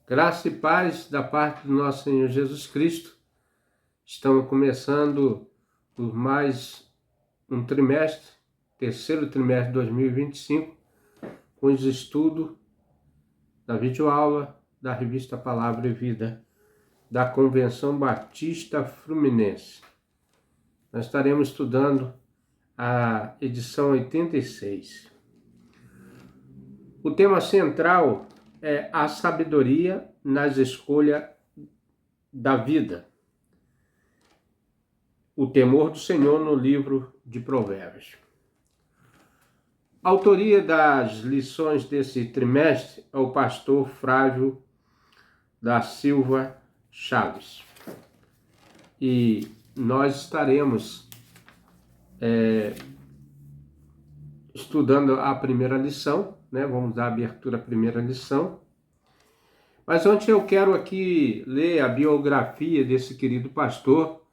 Graça e paz da parte do nosso Senhor Jesus Cristo. Estamos começando por mais um trimestre, terceiro trimestre de 2025, com os estudos da videoaula da revista Palavra e Vida da Convenção Batista Fluminense. Nós estaremos estudando a edição 86. O tema central é a sabedoria nas escolhas da vida. O temor do Senhor no livro de Provérbios. A autoria das lições desse trimestre é o pastor Flávio da Silva Chaves. E nós estaremos estudando a primeira lição, né? Vamos dar abertura à primeira lição. Mas antes eu quero aqui ler a biografia desse querido pastor.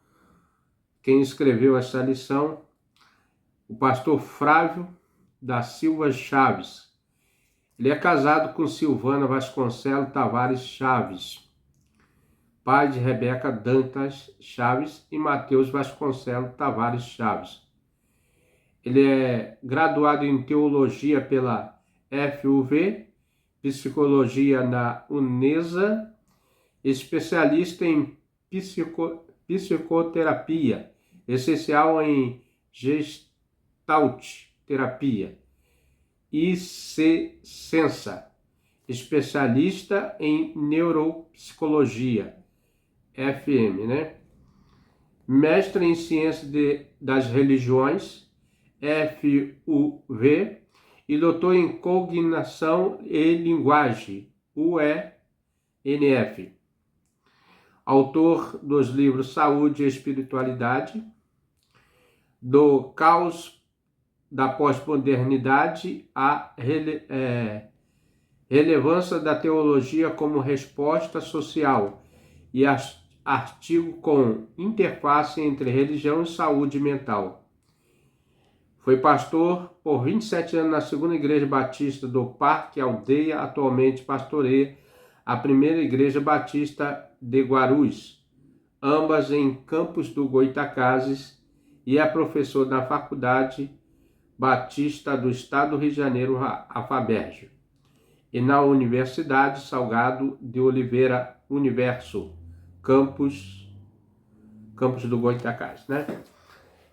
Quem escreveu essa lição, o pastor Flávio da Silva Chaves. Ele é casado com Silvana Vasconcelos Tavares Chaves, pai de Rebeca Dantas Chaves e Mateus Vasconcelos Tavares Chaves. Ele é graduado em Teologia pela FUV, Psicologia na UNESA, especialista em psicoterapia, essencial em Gestalt terapia, ICSensa, especialista em neuropsicologia, FM, né? Mestre em ciência das religiões, FUV, e doutor em cognição e linguagem, UENF. Autor dos livros Saúde e Espiritualidade, do Caos da Pós-Modernidade à Relevância da Teologia como Resposta Social, e artigo com interface entre religião e saúde mental. Foi pastor por 27 anos na Segunda Igreja Batista do Parque Aldeia, atualmente pastoreia a Primeira Igreja Batista de Guarulhos, ambas em Campos do Goitacazes, e é professor da Faculdade Batista do Estado do Rio de Janeiro, a FABERJ, e na Universidade Salgado de Oliveira Universo, Campos do Goitacazes, né?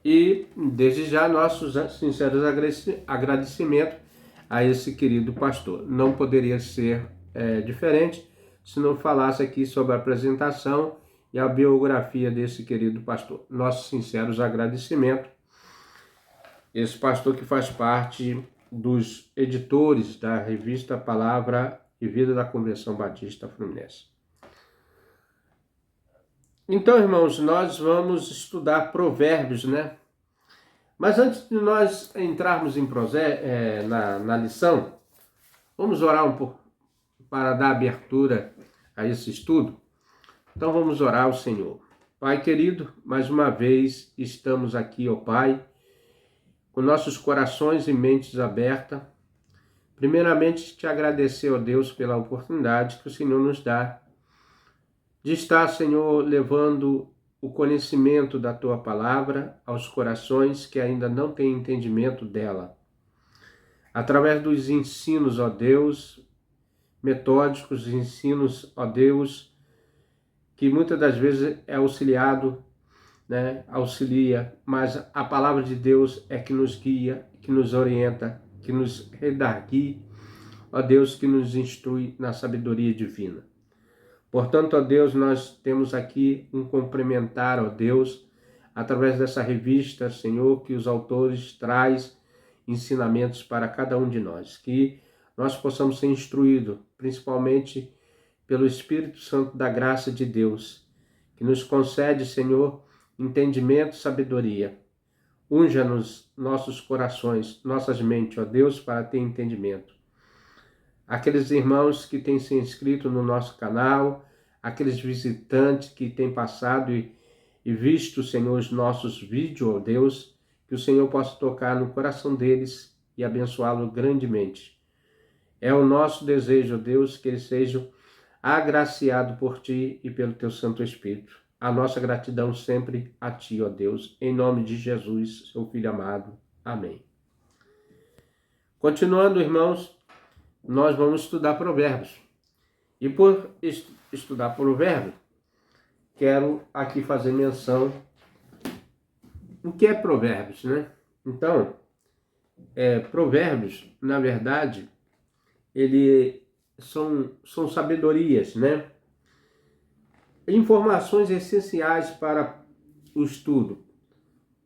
E desde já nossos sinceros agradecimentos a esse querido pastor. Não poderia ser diferente se não falasse aqui sobre a apresentação e a biografia desse querido pastor. Nossos sinceros agradecimentos. Esse pastor que faz parte dos editores da revista Palavra e Vida da Convenção Batista Fluminense. Então, irmãos, nós vamos estudar Provérbios, né? Mas antes de nós entrarmos na lição, vamos orar um pouco para dar abertura a esse estudo. Então vamos orar ao Senhor. Pai querido, mais uma vez estamos aqui, ó Pai, com nossos corações e mentes abertas. Primeiramente, te agradecer, ó Deus, pela oportunidade que o Senhor nos dá de estar, Senhor, levando o conhecimento da Tua Palavra aos corações que ainda não têm entendimento dela. Através dos ensinos, ó Deus, metódicos, ensinos, ó Deus, que muitas das vezes é auxiliado, né, auxilia, mas a Palavra de Deus é que nos guia, que nos orienta, que nos redargue, ó Deus, que nos instrui na sabedoria divina. Portanto, ó Deus, nós temos aqui um complementar, ó Deus, através dessa revista, Senhor, que os autores traz ensinamentos para cada um de nós, que nós possamos ser instruídos, principalmente pelo Espírito Santo da graça de Deus, que nos concede, Senhor, entendimento e sabedoria. Unja-nos nossos corações, nossas mentes, ó Deus, para ter entendimento. Aqueles irmãos que têm se inscrito no nosso canal, aqueles visitantes que têm passado e visto, Senhor, os nossos vídeos, ó Deus, que o Senhor possa tocar no coração deles e abençoá-lo grandemente. É o nosso desejo, ó Deus, que eles sejam agraciado por ti e pelo teu Santo Espírito. A nossa gratidão sempre a ti, ó Deus, em nome de Jesus, seu Filho amado. Amém. Continuando, irmãos, nós vamos estudar Provérbios. E por estudar Provérbios, quero aqui fazer menção o que é Provérbios, né? Então, Provérbios, na verdade, ele são sabedorias, né? Informações essenciais para o estudo.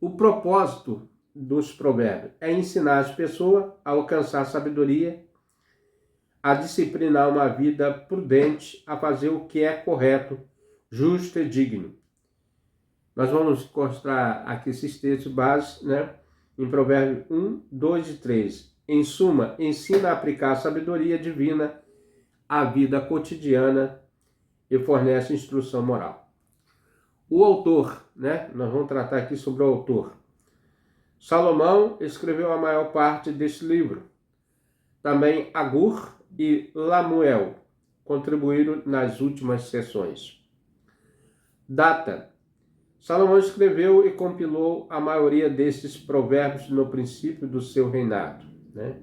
O propósito dos provérbios é ensinar as pessoas a alcançar sabedoria, a disciplinar uma vida prudente, a fazer o que é correto, justo e digno. Nós vamos mostrar aqui esses textos básicos, né? Em Provérbios 1, 2 e 3. Em suma, ensina a aplicar a sabedoria divina à vida cotidiana e fornece instrução moral. O autor, né? Nós vamos tratar aqui sobre o autor. Salomão escreveu a maior parte desse livro. Também Agur e Lamuel contribuíram nas últimas sessões. Data. Salomão escreveu e compilou a maioria desses provérbios no princípio do seu reinado, né?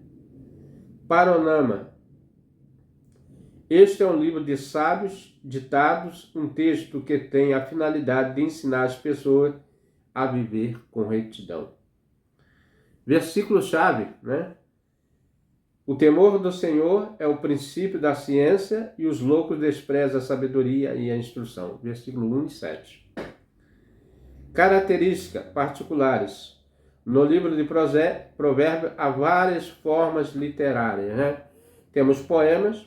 Paronama. Este é um livro de sábios, ditados, um texto que tem a finalidade de ensinar as pessoas a viver com retidão. Versículo-chave, né? O temor do Senhor é o princípio da ciência e os loucos desprezam a sabedoria e a instrução. Versículo 1 e 7. Características particulares. No livro de Provérbios há várias formas literárias, né? Temos poemas,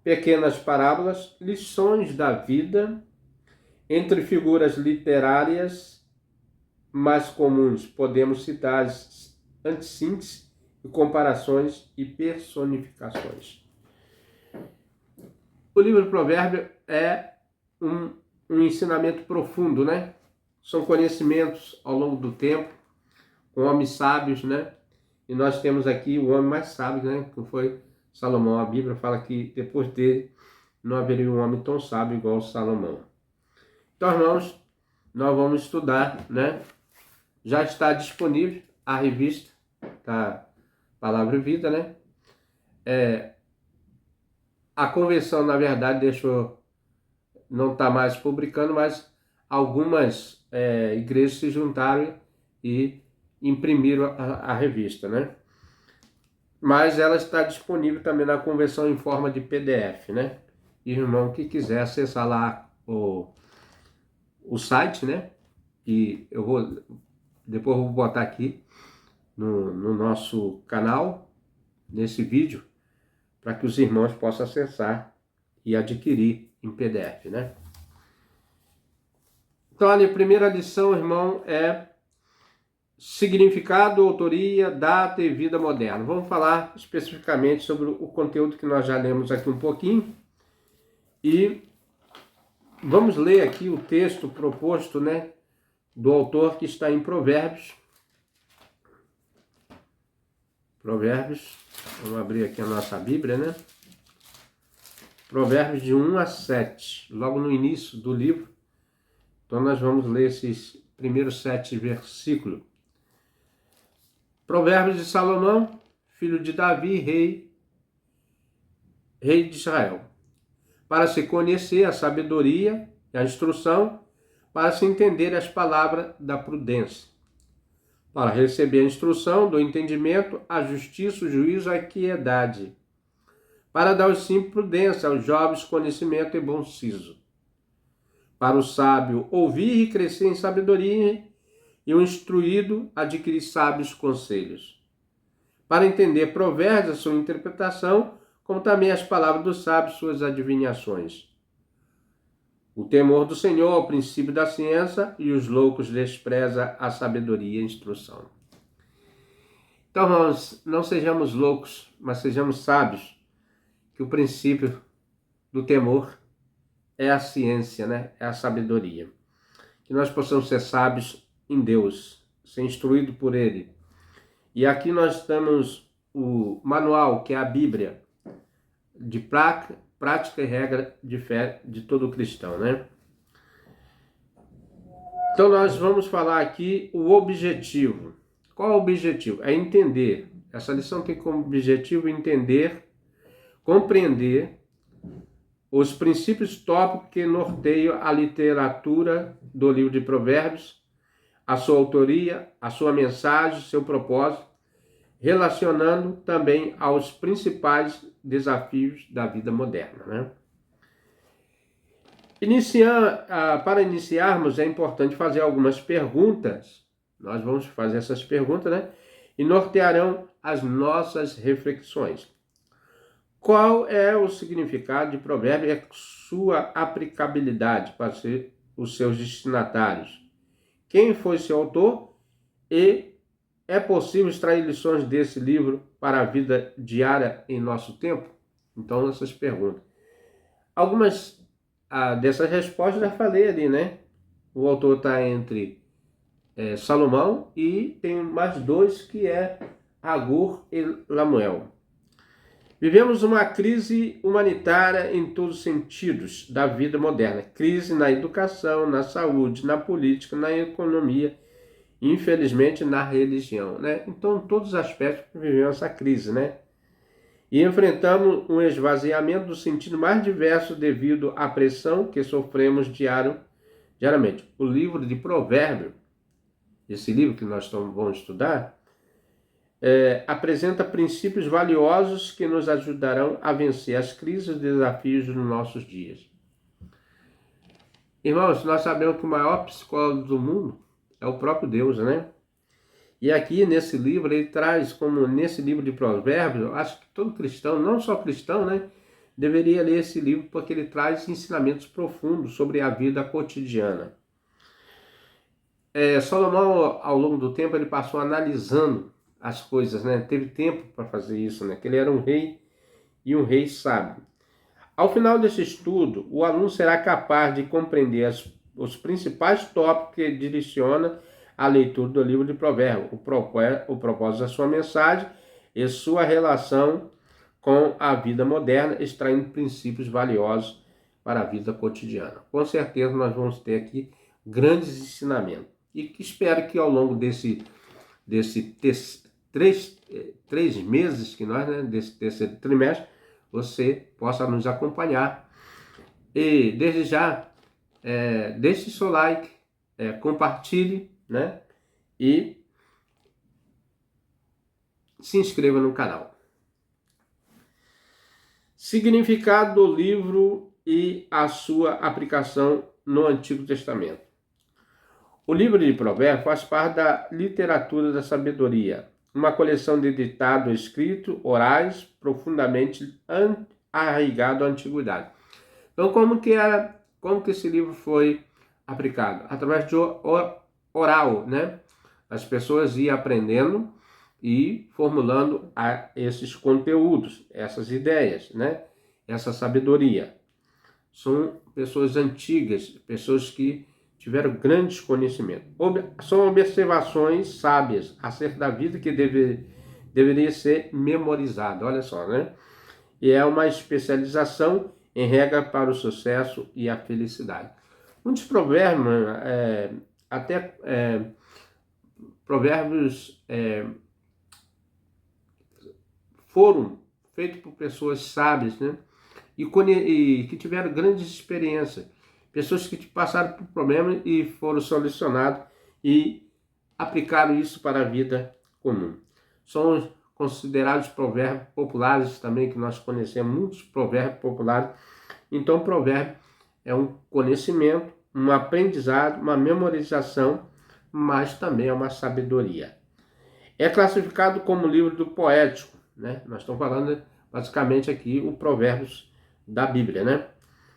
pequenas parábolas, lições da vida, entre figuras literárias mais comuns podemos citar as antissíntese, comparações e personificações. O livro de Provérbios é um ensinamento profundo, né? São conhecimentos ao longo do tempo, com homens sábios, né? E nós temos aqui o homem mais sábio, né? Que foi Salomão. A Bíblia fala que depois dele não haveria um homem tão sábio igual Salomão. Então, irmãos, nós vamos estudar, né? Já está disponível a revista da Palavra e Vida, né? A convenção, na verdade, não está mais publicando, mas algumas igrejas se juntaram e imprimiram a revista, né? Mas ela está disponível também na convenção em forma de PDF, né? E o irmão que quiser acessar lá o site, né? E depois eu vou botar aqui no nosso canal, nesse vídeo, para que os irmãos possam acessar e adquirir em PDF, né? Então, a primeira lição, irmão, é significado, autoria, data e vida moderna. Vamos falar especificamente sobre o conteúdo que nós já lemos aqui um pouquinho. E vamos ler aqui o texto proposto, né, do autor, que está em Provérbios. Provérbios, vamos abrir aqui a nossa Bíblia, né? Provérbios de 1 a 7, logo no início do livro. Então nós vamos ler esses primeiros 7 versículos. Provérbios de Salomão, filho de Davi, rei de Israel. Para se conhecer a sabedoria e a instrução, para se entender as palavras da prudência, para receber a instrução do entendimento, a justiça, o juízo, a equidade, para dar aos simples prudência, aos jovens conhecimento e bom siso, para o sábio ouvir e crescer em sabedoria, e o instruído adquirir sábios conselhos, para entender provérbios, a sua interpretação, como também as palavras dos sábios, suas adivinhações. O temor do Senhor é o princípio da ciência, e os loucos desprezam a sabedoria e a instrução. Então, irmãos, não sejamos loucos, mas sejamos sábios, que o princípio do temor é a ciência, né? É a sabedoria. Que nós possamos ser sábios em Deus, ser instruídos por Ele. E aqui nós temos o manual, que é a Bíblia, de prática e regra de fé de todo cristão, né? Então nós vamos falar aqui o objetivo. Qual é o objetivo? É entender. Essa lição tem como objetivo entender, compreender os princípios tópicos que norteiam a literatura do livro de Provérbios, a sua autoria, a sua mensagem, seu propósito, relacionando também aos principais desafios da vida moderna, né? Para iniciarmos, é importante fazer algumas perguntas. Nós vamos fazer essas perguntas, né? E nortearão as nossas reflexões. Qual é o significado de provérbio e a sua aplicabilidade para os seus destinatários? Quem foi seu autor? E é possível extrair lições desse livro para a vida diária em nosso tempo? Então, essas perguntas. Algumas dessas respostas já falei ali, né? O autor está entre Salomão e tem mais dois que é Agur e Lamuel. Vivemos uma crise humanitária em todos os sentidos da vida moderna. Crise na educação, na saúde, na política, na economia, infelizmente na religião, né? Então, em todos os aspectos vivemos essa crise, né? E enfrentamos um esvaziamento do sentido mais diverso devido à pressão que sofremos diariamente. O livro de Provérbios, esse livro que nós vamos estudar, apresenta princípios valiosos que nos ajudarão a vencer as crises e desafios dos nossos dias. Irmãos, nós sabemos que o maior psicólogo do mundo é o próprio Deus, né? E aqui nesse livro, ele traz, como nesse livro de Provérbios, eu acho que todo cristão, não só cristão, né, deveria ler esse livro, porque ele traz ensinamentos profundos sobre a vida cotidiana. Salomão, ao longo do tempo, ele passou analisando as coisas, né? Teve tempo para fazer isso, né? Que ele era um rei e um rei sábio. Ao final desse estudo, o aluno será capaz de compreender os principais tópicos que direciona a leitura do livro de Provérbios, o propósito da sua mensagem e sua relação com a vida moderna, extraindo princípios valiosos para a vida cotidiana. Com certeza nós vamos ter aqui grandes ensinamentos. E espero que ao longo desse três meses que nós, né, desse terceiro trimestre, você possa nos acompanhar. E desde já, deixe seu like, compartilhe, né? E se inscreva no canal. Significado do livro e a sua aplicação no Antigo Testamento. O livro de Provérbios faz parte da literatura da sabedoria, uma coleção de ditados escritos, orais, profundamente arraigado à antiguidade. Então, como que esse livro foi aplicado? Através de oral, né? As pessoas iam aprendendo e formulando esses conteúdos, essas ideias, né? Essa sabedoria. São pessoas antigas, pessoas que tiveram grandes conhecimentos. São observações sábias acerca da vida que deveria ser memorizada, olha só, né? E é uma especialização em regra para o sucesso e a felicidade. Muitos provérbios, provérbios foram feitos por pessoas sábias, né? E que tiveram grandes experiências. Pessoas que passaram por problemas e foram solucionados e aplicaram isso para a vida comum. São considerados provérbios populares também, que nós conhecemos muitos provérbios populares. Então, provérbio é um conhecimento, um aprendizado, uma memorização, mas também é uma sabedoria. É classificado como livro do poético, né? Nós estamos falando basicamente aqui o Provérbios da Bíblia, né?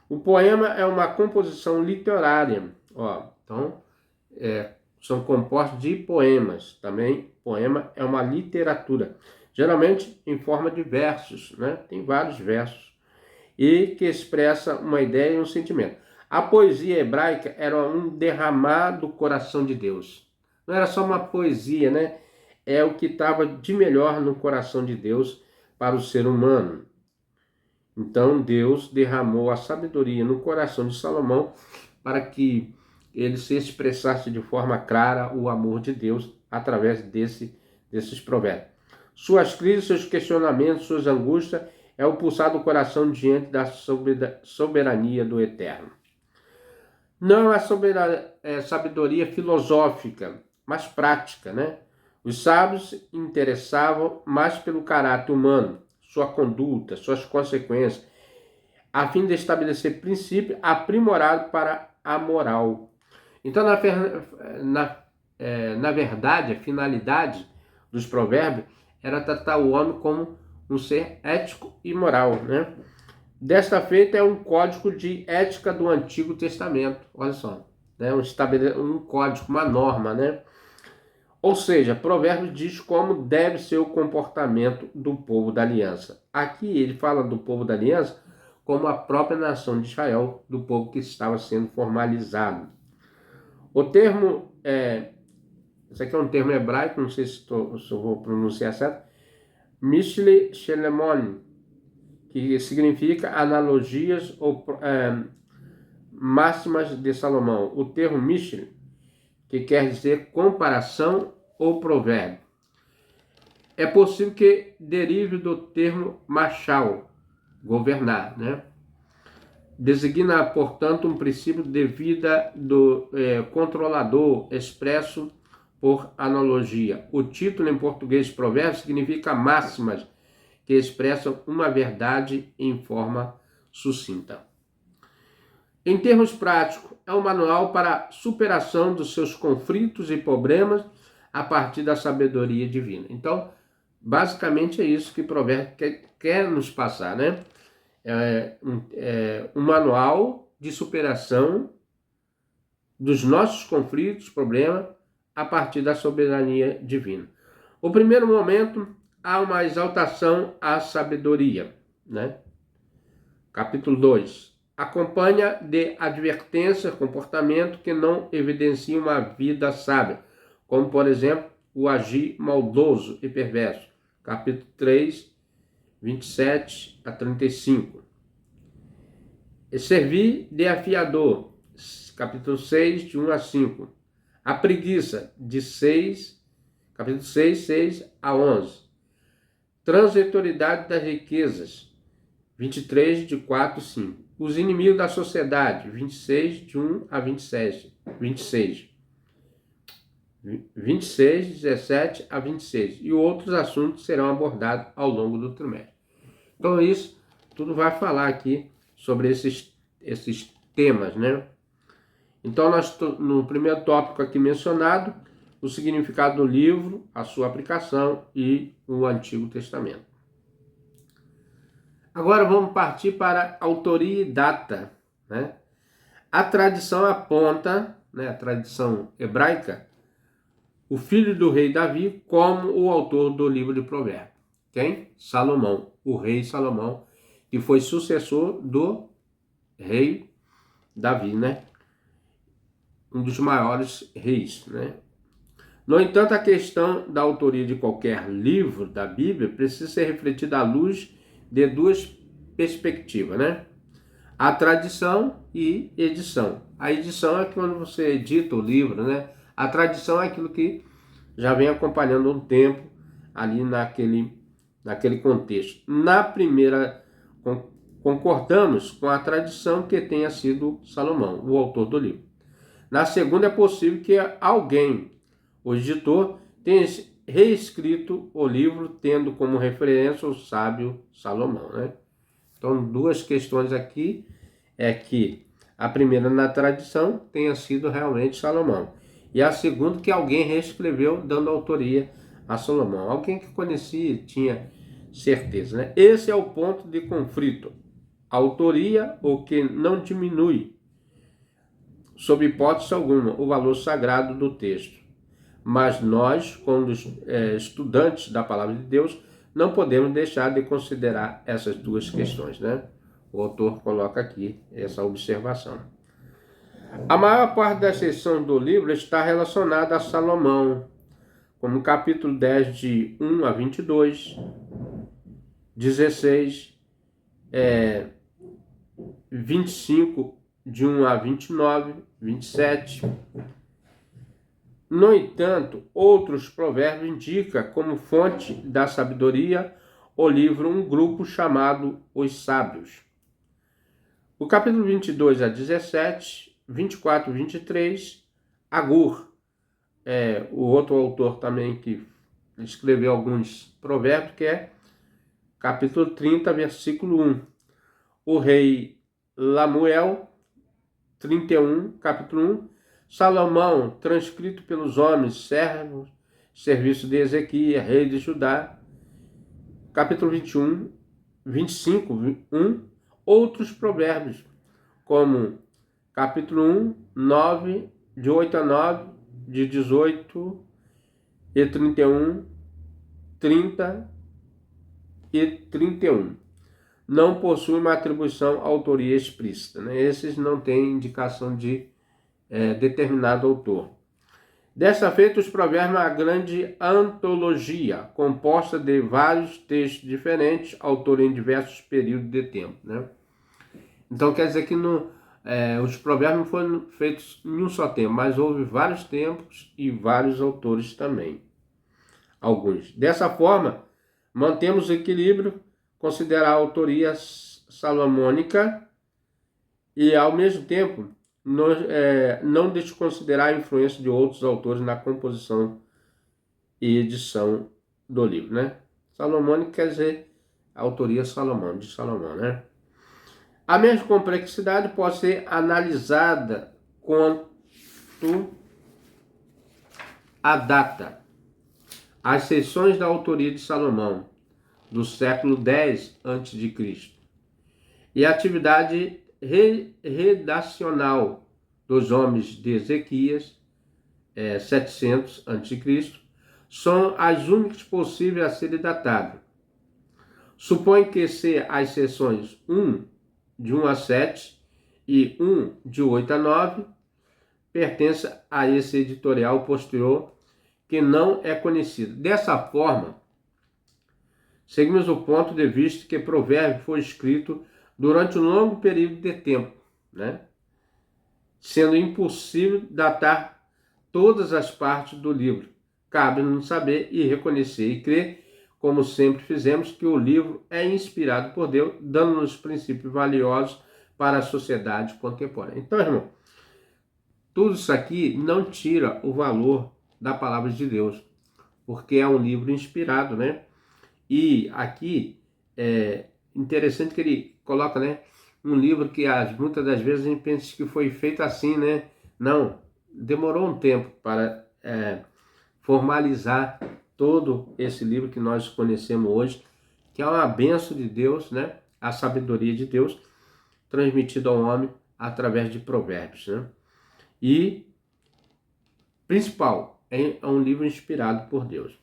O poema é uma composição literária, então são compostos de poemas. Também poema é uma literatura, geralmente em forma de versos, né? Tem vários versos e que expressa uma ideia e um sentimento. A poesia hebraica era um derramar do coração de Deus. Não era só uma poesia, né? É o que estava de melhor no coração de Deus para o ser humano. Então Deus derramou a sabedoria no coração de Salomão para que ele se expressasse de forma clara o amor de Deus através desses provérbios. Suas crises, seus questionamentos, suas angústias é o pulsar do coração diante da soberania do Eterno. Não a sabedoria filosófica, mas prática, né? Os sábios interessavam mais pelo caráter humano, sua conduta, suas consequências, a fim de estabelecer princípios aprimorados para a moral. Então, na verdade, a finalidade dos provérbios era tratar o homem como um ser ético e moral, né? Desta feita é um código de ética do Antigo Testamento, olha só, né? Um código, uma norma, né? Ou seja, Provérbios diz como deve ser o comportamento do povo da aliança. Aqui ele fala do povo da aliança como a própria nação de Israel, do povo que estava sendo formalizado. O termo, esse aqui é um termo hebraico, não sei se eu vou pronunciar certo, Mishle Shelemon, que significa analogias ou máximas de Salomão. O termo Mishle, que quer dizer comparação ou provérbio. É possível que derive do termo machal, governar, né? Designa, portanto, um princípio de vida do controlador expresso por analogia. O título em português provérbio significa máximas que expressam uma verdade em forma sucinta. Em termos práticos, é um manual para a superação dos seus conflitos e problemas a partir da sabedoria divina. Então, basicamente é isso que o provérbio quer nos passar, né? Um manual de superação dos nossos conflitos, problemas, a partir da soberania divina. O primeiro momento, há uma exaltação à sabedoria, né? Capítulo 2. Acompanha de advertência, comportamento que não evidencia uma vida sábia, como, por exemplo, o agir maldoso e perverso. Capítulo 3, 27 a 35. Servir de afiador. Capítulo 6, de 1 a 5. A preguiça, capítulo 6, 6 a 11. Transitoriedade das riquezas, 23, de 4 a 5. Os inimigos da sociedade, 26, de 1 a 26. 26, 17 a 26. E outros assuntos serão abordados ao longo do trimestre. Então, isso tudo vai falar aqui sobre esses temas, né? Então, no primeiro tópico aqui mencionado, o significado do livro, a sua aplicação e o Antigo Testamento. Agora vamos partir para autoria e data, né? A tradição aponta, né, a tradição hebraica, o filho do rei Davi como o autor do livro de Provérbios. Quem? Salomão, o rei Salomão, que foi sucessor do rei Davi, né? Um dos maiores reis, né? No entanto, a questão da autoria de qualquer livro da Bíblia precisa ser refletida à luz de duas perspectivas, né? A tradição e edição. A edição é quando você edita o livro, né? A tradição é aquilo que já vem acompanhando um tempo ali naquele contexto. Na primeira, concordamos com a tradição que tenha sido Salomão, o autor do livro. Na segunda, é possível que alguém, o editor, tenha reescrito o livro tendo como referência o sábio Salomão, né? Então, duas questões aqui é que a primeira, na tradição, tenha sido realmente Salomão. E a segunda, que alguém reescreveu dando autoria a Salomão. Alguém que conhecia, tinha certeza, né? Esse é o ponto de conflito. A autoria, o que não diminui, sob hipótese alguma, o valor sagrado do texto. Mas nós, como estudantes da Palavra de Deus, não podemos deixar de considerar essas duas questões, né? O autor coloca aqui essa observação. A maior parte da seção do livro está relacionada a Salomão, como capítulo 10, de 1 a 22, 16, 25, de 1 a 29, 27. No entanto, outros provérbios indicam como fonte da sabedoria o livro Um Grupo chamado Os Sábios. O capítulo 22 a 17, 24 e 23, Agur, o outro autor também que escreveu alguns provérbios, que é capítulo 30, versículo 1. O rei Lamuel, 31, capítulo 1. Salomão, transcrito pelos homens, servos, serviço de Ezequias, rei de Judá, capítulo 21, 25, 1. Outros provérbios, como capítulo 1, 9, de 8 a 9, de 18 e 31, 30 e 31. Não possui uma atribuição autoria explícita, né? Esses não têm indicação de determinado autor. Dessa feita, os provérbios é uma grande antologia, composta de vários textos diferentes, autor em diversos períodos de tempo, né? Então quer dizer que os provérbios não foram feitos em um só tempo, mas houve vários tempos e vários autores também. Alguns. Dessa forma, mantemos o equilíbrio, considerar a autoria salomônica e, ao mesmo tempo, não desconsiderar a influência de outros autores na composição e edição do livro, né? Salomônica quer dizer a autoria de Salomão, né? A mesma complexidade pode ser analisada quanto à data. As seções da autoria de Salomão, do século X a.C., e a atividade redacional dos homens de Ezequias, 700 a.C., são as únicas possíveis a serem datadas. Supõe que se as seções 1, de 1 a 7, e 1, de 8 a 9, pertencem a esse editorial posterior que não é conhecido. Dessa forma, seguimos o ponto de vista que Provérbio foi escrito durante um longo período de tempo, né? Sendo impossível datar todas as partes do livro. Cabe-nos saber e reconhecer e crer, como sempre fizemos, que o livro é inspirado por Deus, dando-nos princípios valiosos para a sociedade contemporânea. Então, irmão, tudo isso aqui não tira o valor da palavra de Deus, porque é um livro inspirado, né? E aqui é interessante que ele coloca, né, um livro que muitas das vezes a gente pensa que foi feito assim, né? Não, demorou um tempo para formalizar todo esse livro que nós conhecemos hoje, que é uma bênção de Deus, né? A sabedoria de Deus transmitida ao homem através de provérbios, né? E, principal, é um livro inspirado por Deus.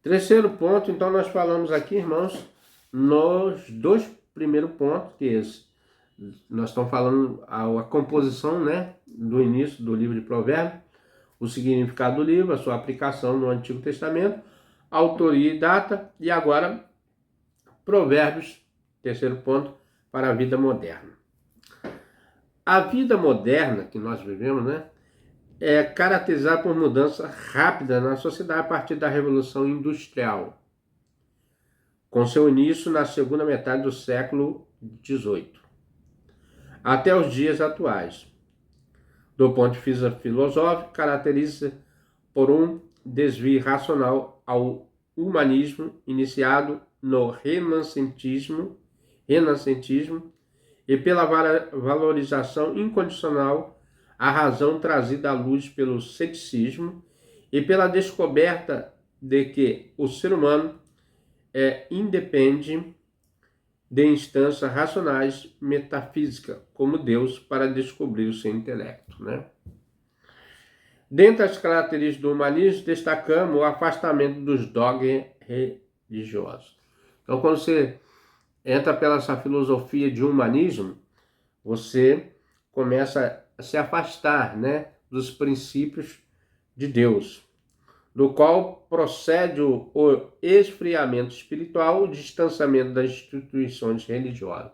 Terceiro ponto, então nós falamos aqui, irmãos, nos dois primeiros pontos, que nós estamos falando a composição, né, do início do livro de Provérbios, o significado do livro, a sua aplicação no Antigo Testamento, autoria e data, e agora Provérbios, terceiro ponto, para a vida moderna. A vida moderna que nós vivemos, né, é caracterizada por mudança rápida na sociedade a partir da Revolução Industrial, com seu início na segunda metade do século XVIII, até os dias atuais. Do ponto de vista filosófico, caracteriza por um desvio racional ao humanismo iniciado no renascentismo e pela valorização incondicional a razão trazida à luz pelo ceticismo e pela descoberta de que o ser humano independe de instâncias racionais metafísicas, como Deus, para descobrir o seu intelecto, né? Dentre as características do humanismo, destacamos o afastamento dos dogmas religiosos. Então, quando você entra pela essa filosofia de humanismo, você começa a se afastar, né, dos princípios de Deus, do qual procede o esfriamento espiritual, o distanciamento das instituições religiosas.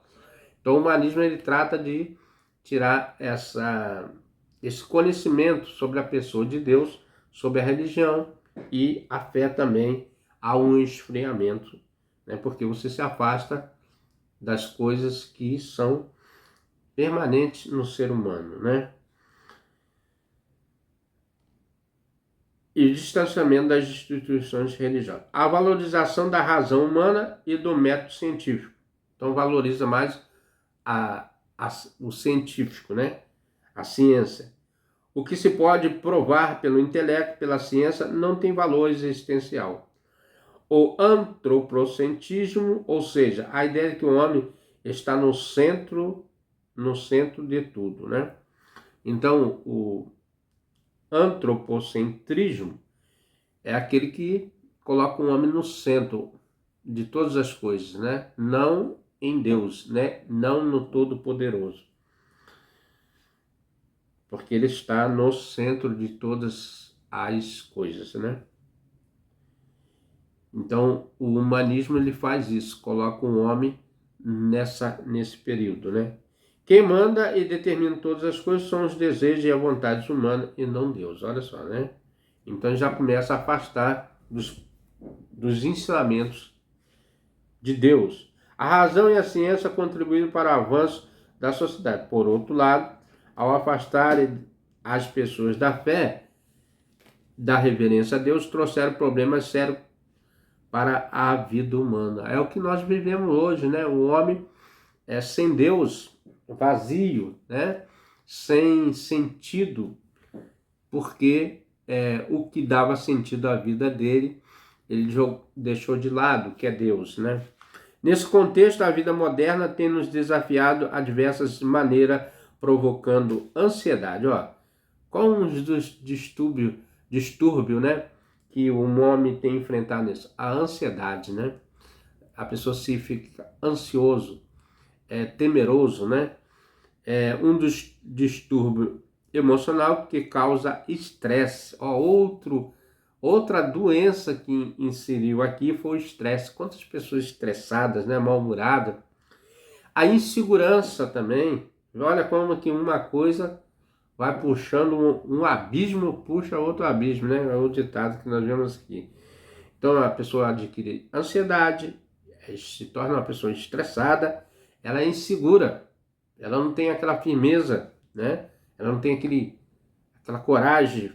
Então, o humanismo ele trata de tirar esse conhecimento sobre a pessoa de Deus, sobre a religião, e a fé também há um esfriamento, né? Porque você se afasta das coisas que são permanentes no ser humano, né? E distanciamento das instituições religiosas. A valorização da razão humana e do método científico. Então valoriza mais o científico, né? A ciência. O que se pode provar pelo intelecto, pela ciência, não tem valor existencial. O antropocentrismo, ou seja, a ideia de que o homem está no centro de tudo, né? Então, o antropocentrismo é aquele que coloca o homem no centro de todas as coisas, né? Não em Deus, né? Não no Todo-Poderoso. Porque ele está no centro de todas as coisas, né? Então, o humanismo ele faz isso, coloca o homem nesse período, né? Quem manda e determina todas as coisas são os desejos e a vontade humana e não Deus, olha só, né? Então já começa a afastar dos ensinamentos de Deus. A razão e a ciência contribuíram para o avanço da sociedade. Por outro lado, ao afastarem as pessoas da fé, da reverência a Deus, trouxeram problemas sérios para a vida humana. É o que nós vivemos hoje, né? O homem é sem Deus, vazio, né? Sem sentido, porque o que dava sentido à vida dele, ele deixou de lado, que é Deus, né? Nesse contexto, a vida moderna tem nos desafiado a diversas maneiras, provocando ansiedade. Ó, qual um dos distúrbios, né, que o homem tem enfrentado nisso? A ansiedade, né? A pessoa se fica ansioso, temeroso, né? É um dos distúrbios emocional que causa estresse. Ó, outra doença que inseriu aqui foi o estresse. Quantas pessoas estressadas, né, mal-humoradas. A insegurança também. Olha como que uma coisa vai puxando um abismo, puxa outro abismo, né? É o ditado que nós vemos aqui. Então a pessoa adquire ansiedade, se torna uma pessoa estressada, ela é insegura, ela não tem aquela firmeza, né? Ela não tem aquela coragem.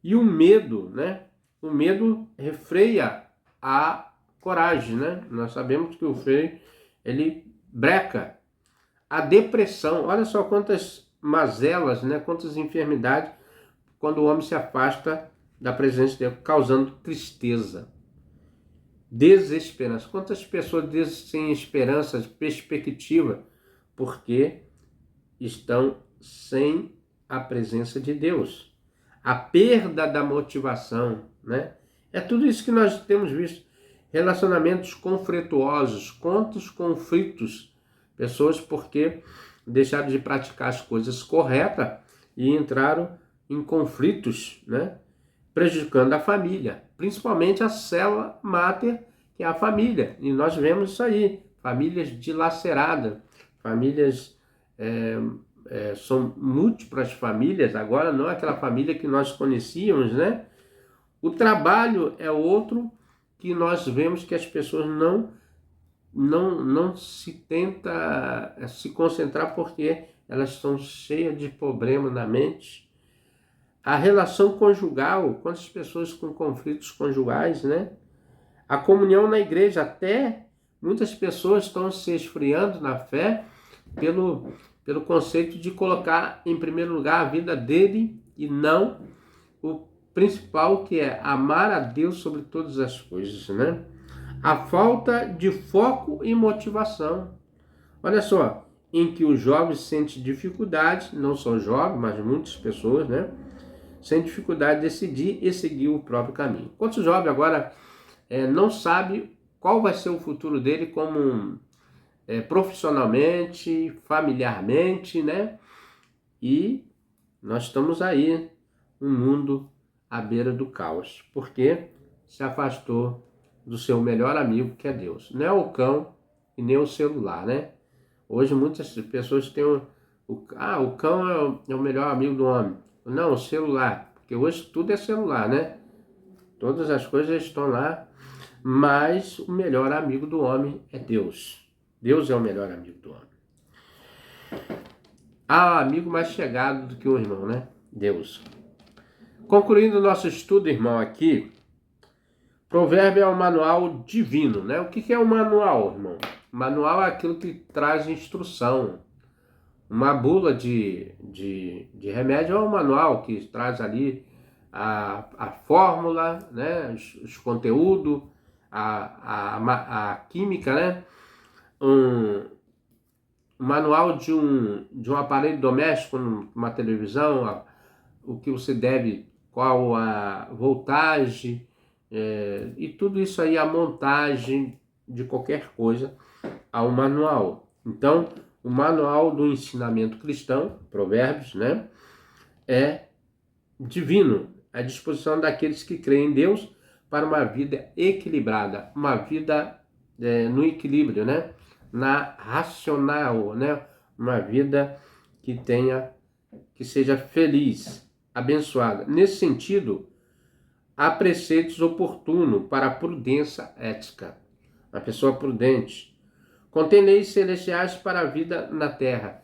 E o medo, né? O medo refreia a coragem, né? Nós sabemos que o freio, ele breca. A depressão, olha só quantas mazelas, né? Quantas enfermidades quando o homem se afasta da presença de Deus, causando tristeza, desesperança. Quantas pessoas sem esperança, perspectiva, porque estão sem a presença de Deus. A perda da motivação, né? É tudo isso que nós temos visto. Relacionamentos conflituosos, quantos conflitos, pessoas porque deixaram de praticar as coisas corretas e entraram em conflitos, né? Prejudicando a família, principalmente a célula máter, que é a família. E nós vemos isso aí, famílias dilaceradas, famílias, são múltiplas famílias, agora não é aquela família que nós conhecíamos, né? O trabalho é outro que nós vemos que as pessoas não se tenta se concentrar porque elas estão cheias de problemas na mente. A relação conjugal, quantas pessoas com conflitos conjugais, né? A comunhão na igreja, até muitas pessoas estão se esfriando na fé pelo conceito de colocar em primeiro lugar a vida dele e não o principal, que é amar a Deus sobre todas as coisas, né? A falta de foco e motivação. Olha só, em que os jovens sentem dificuldade, não só jovens, mas muitas pessoas, né? Sem dificuldade de decidir e seguir o próprio caminho. Quantos jovens agora não sabem qual vai ser o futuro dele como profissionalmente, familiarmente, né? E nós estamos aí, um mundo à beira do caos, porque se afastou do seu melhor amigo, que é Deus. Não é o cão e nem o celular, né? Hoje muitas pessoas têm o cão é o melhor amigo do homem. Não, o celular, porque hoje tudo é celular, né? Todas as coisas estão lá, mas o melhor amigo do homem é Deus. Deus é o melhor amigo do homem. Há amigo mais chegado do que o irmão, né? Deus. Concluindo o nosso estudo, irmão, aqui, Provérbio é um manual divino, né? O que é um manual, irmão? Manual é aquilo que traz instrução. Uma bula de remédio é um manual que traz ali a fórmula, né? Os conteúdos, a química, né? Um manual de um aparelho doméstico, uma televisão, o que você deve, qual a voltagem, e tudo isso aí, a montagem de qualquer coisa, há um manual. Então, o manual do ensinamento cristão, Provérbios, né, é divino, à disposição daqueles que creem em Deus para uma vida equilibrada, uma vida no equilíbrio, né, na racional, né, uma vida que seja feliz, abençoada. Nesse sentido, há preceitos oportunos para a prudência ética. Uma pessoa prudente. Contém leis celestiais para a vida na terra.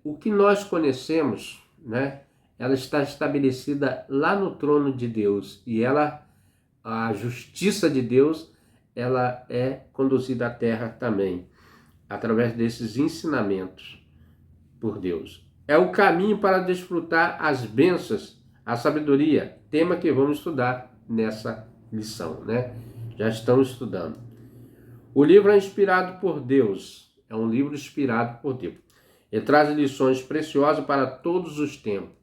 O que nós conhecemos, né? Ela está estabelecida lá no trono de Deus. E a justiça de Deus, ela é conduzida à terra também, através desses ensinamentos por Deus. É o caminho para desfrutar as bênçãos, a sabedoria, tema que vamos estudar nessa lição, né? Já estamos estudando. O livro é inspirado por Deus, é um livro inspirado por Deus. Ele traz lições preciosas para todos os tempos.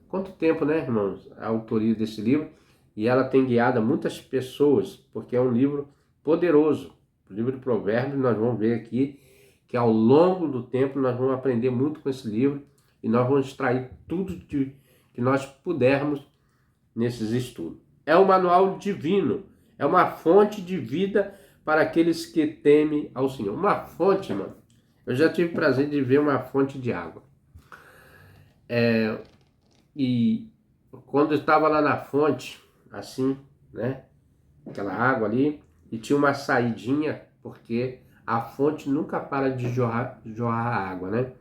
Quanto tempo, né, irmãos, a autoria desse livro? E ela tem guiado muitas pessoas, porque é um livro poderoso. O livro de Provérbios, nós vamos ver aqui que ao longo do tempo nós vamos aprender muito com esse livro e nós vamos extrair tudo que nós pudermos nesses estudos. É um manual divino, é uma fonte de vida para aqueles que temem ao Senhor. Uma fonte, mano. Eu já tive o prazer de ver uma fonte de água. E quando eu estava lá na fonte, assim, né? Aquela água ali, e tinha uma saidinha, porque a fonte nunca para de jorrar água, né?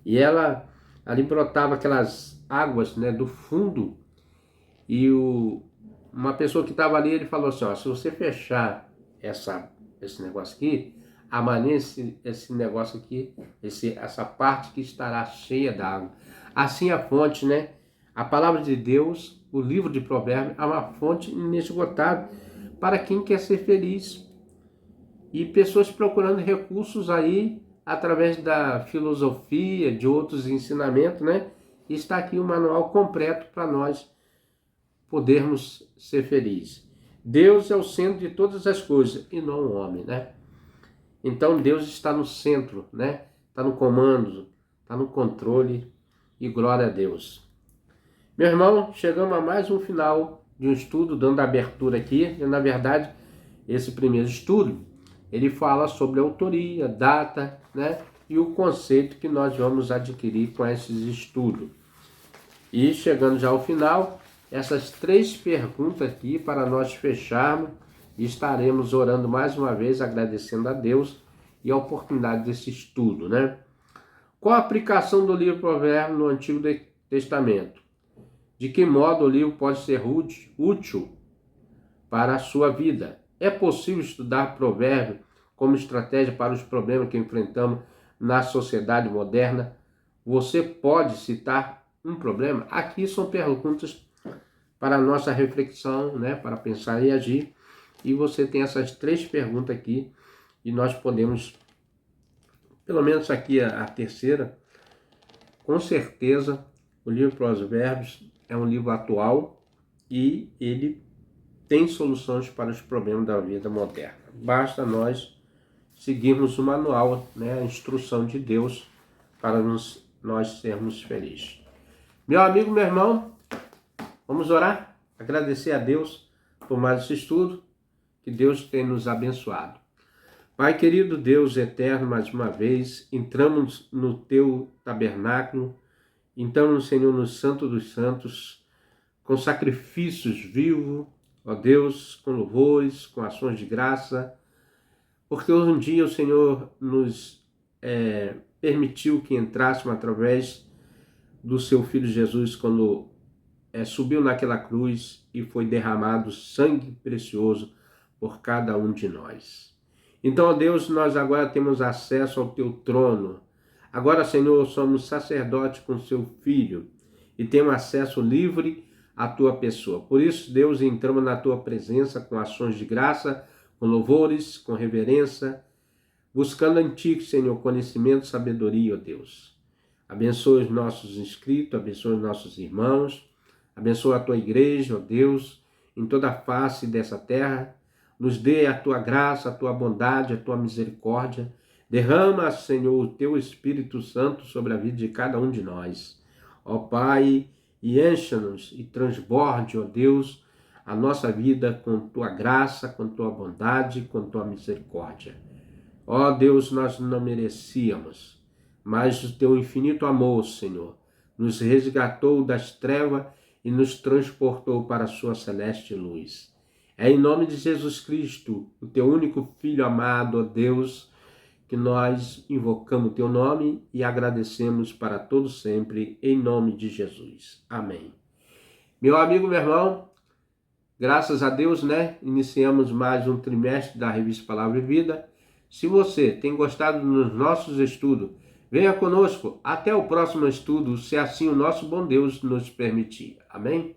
E ela ali brotava aquelas águas, né, do fundo. E uma pessoa que estava ali, ele falou assim, ó, se você fechar esse negócio aqui, amanhã esse negócio aqui, essa parte que estará cheia d'água. Assim a fonte, né? A palavra de Deus, o livro de Provérbios, é uma fonte inesgotável para quem quer ser feliz. E pessoas procurando recursos aí, através da filosofia, de outros ensinamentos, né? E está aqui um manual completo para nós podermos ser felizes. Deus é o centro de todas as coisas e não o homem, né? Então Deus está no centro, né? Está no comando, está no controle e glória a Deus. Meu irmão, chegamos a mais um final de um estudo, dando abertura aqui. E, na verdade, esse primeiro estudo, ele fala sobre a autoria, data, né? E o conceito que nós vamos adquirir com esses estudos. E chegando já ao final, essas 3 perguntas aqui para nós fecharmos e estaremos orando mais uma vez, agradecendo a Deus e a oportunidade desse estudo, né? Qual a aplicação do livro Provérbios no Antigo Testamento? De que modo o livro pode ser útil para a sua vida? É possível estudar Provérbios como estratégia para os problemas que enfrentamos na sociedade moderna? Você pode citar um problema? Aqui são perguntas para a nossa reflexão, né? Para pensar e agir. E você tem essas 3 perguntas aqui e nós podemos, pelo menos aqui a terceira, com certeza o livro Provérbios é um livro atual e ele tem soluções para os problemas da vida moderna. Basta nós seguirmos o manual, né, a instrução de Deus para nós sermos felizes. Meu amigo, meu irmão, Vamos orar? Agradecer a Deus por mais esse estudo, que Deus tem nos abençoado. Pai querido, Deus eterno, mais uma vez, entramos no teu tabernáculo, entramos, Senhor, no Santo dos Santos, com sacrifícios vivos, ó Deus, com louvores, com ações de graça, porque hoje um dia o Senhor nos permitiu que entrássemos através do seu Filho Jesus, quando subiu naquela cruz e foi derramado sangue precioso por cada um de nós. Então, ó Deus, nós agora temos acesso ao teu trono. Agora, Senhor, somos sacerdotes com seu Filho e temos acesso livre à tua pessoa. Por isso, Deus, entramos na tua presença com ações de graça, com louvores, com reverência, buscando em ti, Senhor, conhecimento e sabedoria, ó Deus. Abençoa os nossos inscritos, abençoa os nossos irmãos, abençoa a tua igreja, ó Deus, em toda a face dessa terra. Nos dê a tua graça, a tua bondade, a tua misericórdia. Derrama, Senhor, o teu Espírito Santo sobre a vida de cada um de nós. Ó Pai, e encha-nos e transborde, ó Deus, a nossa vida com tua graça, com tua bondade, com tua misericórdia. Ó Deus, nós não merecíamos, mas o teu infinito amor, Senhor, nos resgatou das trevas e nos transportou para a sua celeste luz. É em nome de Jesus Cristo, o teu único Filho amado, ó Deus, que nós invocamos o teu nome e agradecemos para todo sempre, em nome de Jesus. Amém. Meu amigo, meu irmão, graças a Deus, iniciamos mais um trimestre da revista Palavra e Vida. Se você tem gostado dos nossos estudos, venha conosco até o próximo estudo, se assim o nosso bom Deus nos permitir. Amém?